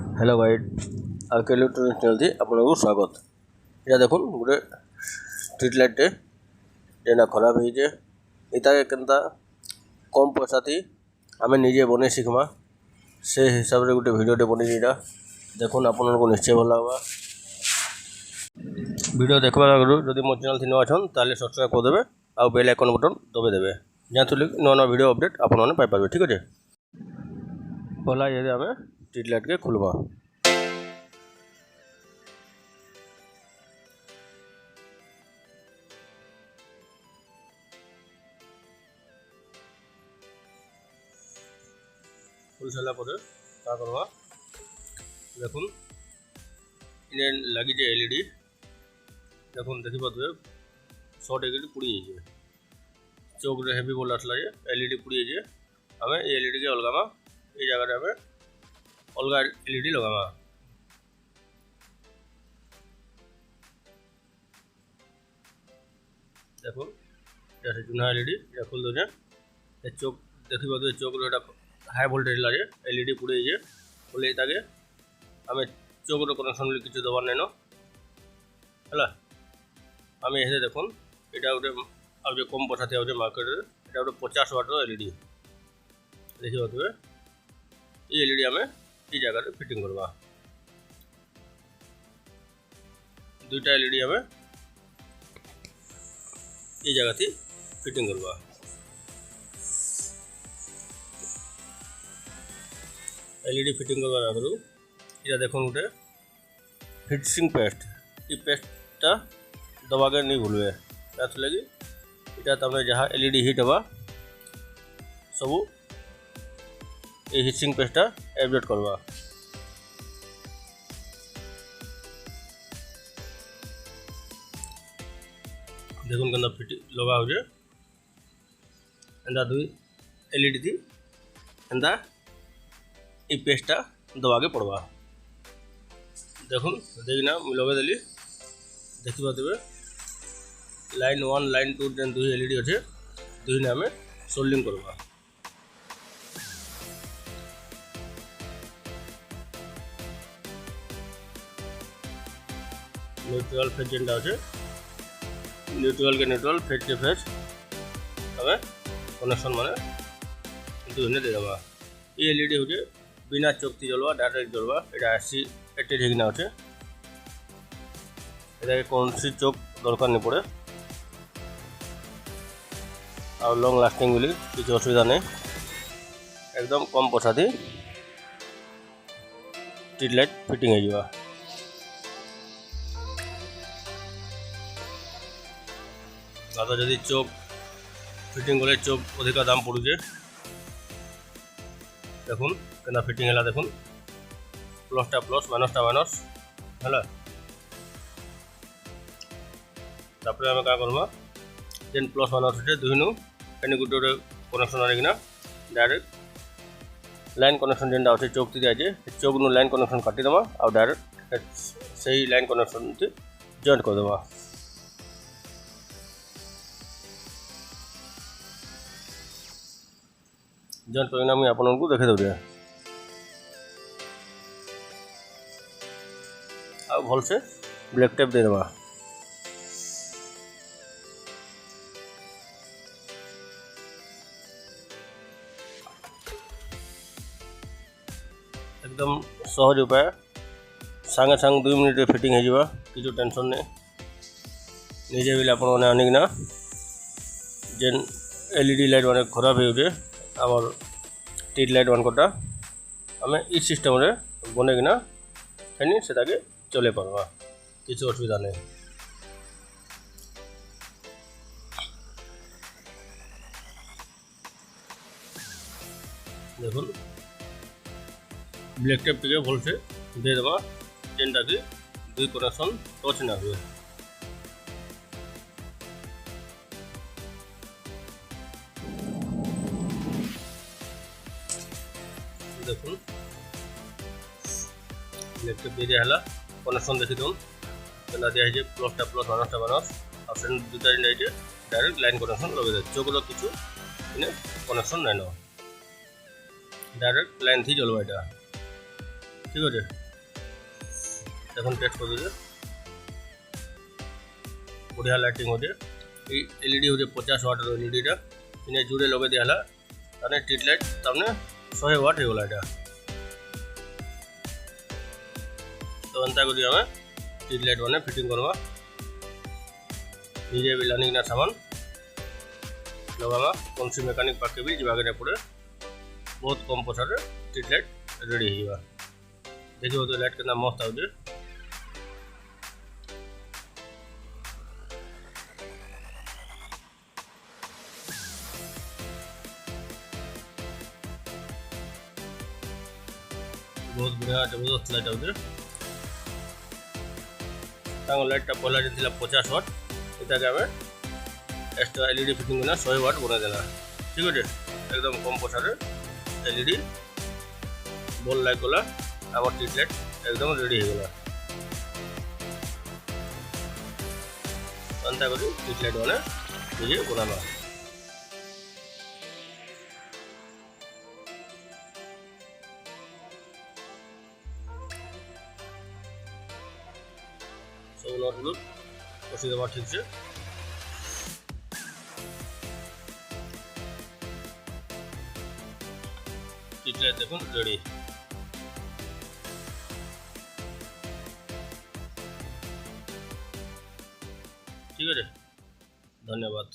Hello guide आके electronic channel थी आपको स्वागत। या देखो गोटे स्ट्रीट लाइटे जेना खराब होइजे इता केनता कम पैसा थी आमे निजे बने शिखमा से हिसाब रे गोटे वीडियोटे बने इटा देखो आपको निश्चय भल लगा। वीडियो देखवा आगु जदि मो चैनल थी न अछन ताले सब्सक्राइब कर देबे आ बेल आइकन बटन दबे देबे जाथुले नवा नवा वीडियो अपडेट आपन माने पाइ पाबे। ठीक अछि पहला ये आमे स्ट्रीट लाइट के खुलवा खुल सारा पर क्या करवा देखुन इने लगी जे एलईडी देखुन देखि पाथबे शॉर्ट एलईडी पुड़ी जे चौक रे हेवी बोल आसला जे एलईडी पुड़ी जे हमें एलईडी के अलगामा ए जगह रे हमें अलगा एलईडी लगावा। देखो जैसे चुना एलईडी या खोल दो जे चौक देखि पाथबे चौक रे हाई वोल्टेज लागे एलईडी पुड़े जे बोले ताके हमें चौक रो कनेक्शन किछु दबार नै न हला हमें एहे देखुन एटा गोटे अब जे कम पैसा थिया मार्केट रे एटा गोटे 50 वाट रो एलईडी देखि पाथबे ए एलईडी हमें ई जगह रे फिटिंग करवा दुईटा एलईडी हमें ई जगह थी फिटिंग करवा। एलईडी फिटिंग करवा आगु इटा देखो गोटे फिक्सिंग पेस्ट ई पेस्टा दबाके नहीं भूलबे ताथ लगी इटा तमे जहाँ एलईडी हिट हवा सब ए हिटिंग पेस्टा एब्जॉर्ब करवा। देखो केना फिट लगा हो जे एंदा दुई एलईडी थी एंदा ई पेस्टा दबाके पड़वा। देखो देखना लगे देली देखि पाथबे लाइन 1 लाइन 2 जेन दुई एलईडी अच्छे दुई आमे सोल्डिंग करवा। न्यूट्रल फेज जेनटा अच्छे न्यूट्रल के न्यूट्रल फेज के फेज हमें कनेक्शन माने दुई ने दे देवा। ये एलईडी हो बिना चौकती जलवा डायरेक्ट जलवा एटा आसी एटेच होना अच्छे एटा कौन सी चौक दरकार नहीं पड़े और लॉन्ग लास्टिंग बोली किसी असुविधा नहीं एकदम कम पैसा थी स्ट्रीट लाइट फिटिंग हो। तो जदि चौक फिटिंग कले चौक अधिका दाम पड़ुचे देखुन केना फिटिंग है देखुन प्लसटा प्लस माइनसटा माइनस है तापर आम क्या करवा जेन प्लस माइनस अच्छे दुई एने गोटे गोटे कनेक्शन आनिकिना डायरेक्ट लाइन कनेक्शन जेनटा अच्छे चौक थी जाए चौक नु लाइन कनेक्शन काटिदेमा और डायरेक्ट से लाइन कनेक्शन थी जॉइंट करदेमा। जॉइंट करना मुझे आपको देखे देबे आ भल से ब्लैक टेप दे देवा। एकदम सहज उपाय सांगे सांग 2 मिनट फिटिंग हो कि टेंशन नहीं निजे भी आपने आनिकिना जेन एलईडी लाइट माने खराब हो आमर स्ट्रीट लाइट मान कोटा आम इस सिस्टम रे बनेकिना फेनी से चले पारवा किसी असुविधा नहीं। देखो ब्लैक टेप टे भल से दे देवा जेनटा कि दुई कनेक्शन टच ना हुए। देखो ब्लैक टेप दे दिया कनेक्शन देखी दून केना दिया है प्लसटा प्लस माइनसटा माइनस और फ्रेंड दुटा डायरेक्ट लाइन कनेक्शन लगे दे चौक किछु इने कनेक्शन नहीं न डायरेक्ट लाइन थी जलवा। ঠিক আছে। এখন টেস্ট করে দিচ্ছে, बढ़िया लाइटिंग हो एलईडी हो 50 वाटर एलईडीटा इन्हें जुड़े लगे दिया ताने स्ट्रीट लाइट तमने 100 वाट होगा এটা। तो अंता करी हमें स्ट्रीट लाइट मैंने फिटिंग करवा निजे भी लर्निंग ना सामान लगावा कौन सी मेकानिक पाके भी जीवागे पड़े बहुत कम पैसा स्ट्रीट लाइट रेडी होगा। देखिए तो लाइट कितना मस्त आउे बहुत बढ़िया जबरदस्त लाइट आउे। लाइटा पहला जो 50 वाट इतना आम एक्सट्रा एलईडी फिटिंग करना 100 वाट बना देना। ठीक है एकदम कम पैसा एलईडी बल लाइट गला आम स्ट्रीट लाइट एकदम रेडी हो गला। अंता करी स्ट्रीट लाइट मैंने निजे बनाना। सब नटगुलो कषि देवा ठीक से। स्ट्रीट लाइट देखो रेडी। ठीक है धन्यवाद।